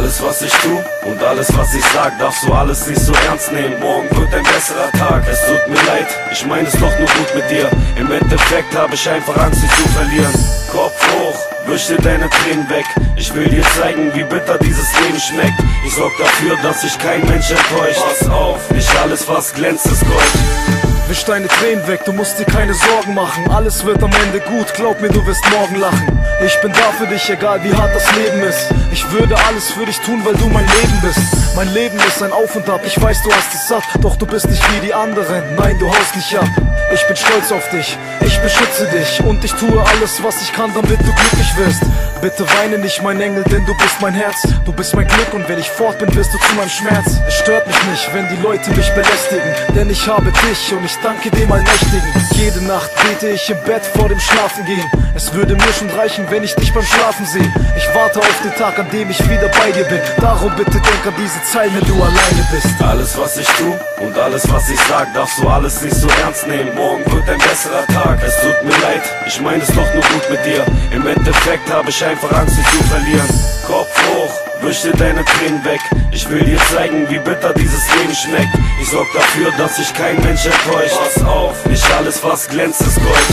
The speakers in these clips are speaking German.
Alles was ich tu und alles was ich sag, darfst du alles nicht so ernst nehmen. Morgen wird ein besserer Tag, es tut mir leid, ich mein es doch nur gut mit dir. Im Endeffekt habe ich einfach Angst, dich zu verlieren. Kopf hoch, wisch dir deine Tränen weg. Ich will dir zeigen, wie bitter dieses Leben schmeckt. Ich sorg dafür, dass sich kein Mensch enttäuscht. Pass auf, nicht alles was glänzt ist Gold. Wisch deine Tränen weg, du musst dir keine Sorgen machen. Alles wird am Ende gut, glaub mir, du wirst morgen lachen. Ich bin da für dich, egal wie hart das Leben ist. Ich würde alles für dich tun, weil du mein Leben bist. Mein Leben ist ein Auf und Ab, ich weiß, du hast es satt. Doch du bist nicht wie die anderen, nein, du haust nicht ab. Ich bin stolz auf dich, ich beschütze dich. Und ich tue alles, was ich kann, damit du glücklich wirst. Bitte weine nicht, mein Engel, denn du bist mein Herz. Du bist mein Glück und wenn ich fort bin, wirst du zu meinem Schmerz. Es stört mich nicht, wenn die Leute mich belästigen, denn ich habe dich und ich danke dem Allmächtigen. Jede Nacht bete ich im Bett vor dem Schlafengehen. Es würde mir schon reichen, wenn ich dich beim Schlafen sehe. Ich warte auf den Tag, an dem ich wieder bei dir bin. Darum bitte denk an diese Zeilen, wenn du alleine bist. Alles was ich tu und alles was ich sag, darfst du alles nicht so ernst nehmen. Morgen wird ein besserer Tag, es tut mir leid, ich mein es doch nur gut mit dir. Im Endeffekt habe ich einfach Angst, dich zu verlieren. Kopf hoch, wisch dir deine Tränen weg. Ich will dir zeigen, wie bitter dieses Leben schmeckt. Ich sorg dafür, dass sich kein Mensch enttäuscht. Pass auf, nicht alles was glänzt ist Gold.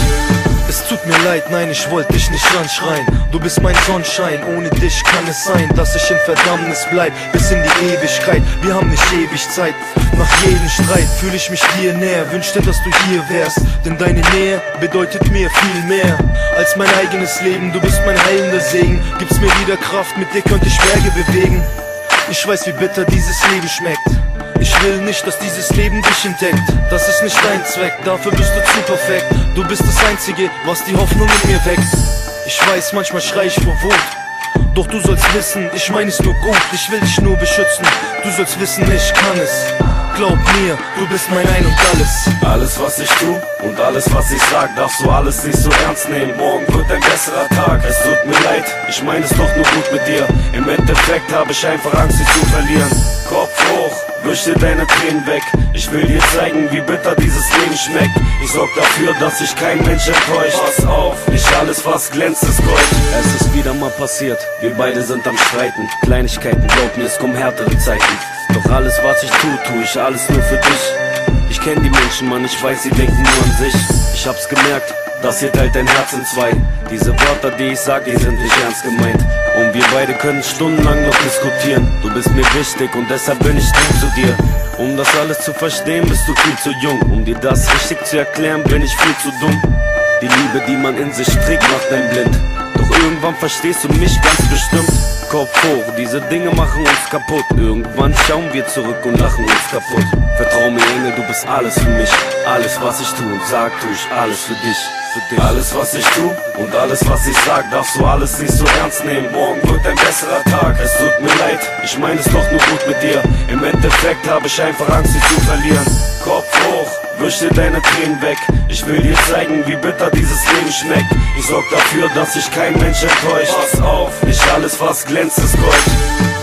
Es tut mir leid, nein, ich wollte dich nicht anschreien. Du bist mein Sonnenschein, ohne dich kann es sein, dass ich in Verdammnis bleib, bis in die Ewigkeit. Wir haben nicht ewig Zeit, nach jedem Streit fühle ich mich dir näher. Wünschte, dass du hier wärst, denn deine Nähe bedeutet mir viel mehr als mein eigenes Leben. Du bist mein heilender Segen, gibst mir wieder Kraft, mit dir könnte ich Berge bewegen. Ich weiß, wie bitter dieses Leben schmeckt. Ich will nicht, dass dieses Leben dich entdeckt. Das ist nicht dein Zweck, dafür bist du zu perfekt. Du bist das Einzige, was die Hoffnung in mir weckt. Ich weiß, manchmal schrei ich vor Wut, doch du sollst wissen, ich meine es nur gut. Ich will dich nur beschützen, du sollst wissen, ich kann es. Glaub mir, du bist mein Ein und Alles. Alles was ich tu und alles was ich sag, darfst du alles nicht so ernst nehmen. Morgen wird ein besserer Tag, es tut mir leid, ich mein es doch nur gut mit dir. Im Endeffekt habe ich einfach Angst, dich zu verlieren. Kopf hoch, wisch dir deine Tränen weg. Ich will dir zeigen, wie bitter dieses Leben schmeckt. Ich sorg dafür, dass sich kein Mensch enttäuscht. Pass auf, nicht alles was glänzt ist Gold. Es ist wieder mal passiert, wir beide sind am Streiten. Kleinigkeiten, glaub mir, es kommen härtere Zeiten. Doch alles was ich tu ich alles nur für dich. Ich kenn die Menschen, Mann, ich weiß, sie denken nur an sich. Ich hab's gemerkt, das hier teilt dein Herz in zwei. Diese Wörter, die ich sag, die sind nicht ernst gemeint. Und wir beide können stundenlang noch diskutieren. Du bist mir wichtig und deshalb bin ich lieb zu dir. Um das alles zu verstehen, bist du viel zu jung. Um dir das richtig zu erklären, bin ich viel zu dumm. Die Liebe, die man in sich trägt, macht einen blind. Doch irgendwann verstehst du mich ganz bestimmt. Kopf hoch, diese Dinge machen uns kaputt. Irgendwann schauen wir zurück und lachen uns kaputt. Vertrau mir, Engel, du bist alles für mich. Alles was ich tu und sag, tu ich alles für dich. Alles was ich tu und alles was ich sag, darfst du alles nicht so ernst nehmen. Morgen wird ein besserer Tag, es tut mir leid, ich mein es doch nur gut mit dir. Im Endeffekt habe ich einfach Angst, dich zu verlieren. Kopf hoch, wisch dir deine Tränen weg. Ich will dir zeigen, wie bitter dieses Leben schmeckt. Ich sorg dafür, dass sich kein Mensch enttäuscht. Pass auf, nicht alles was glänzt ist Gold.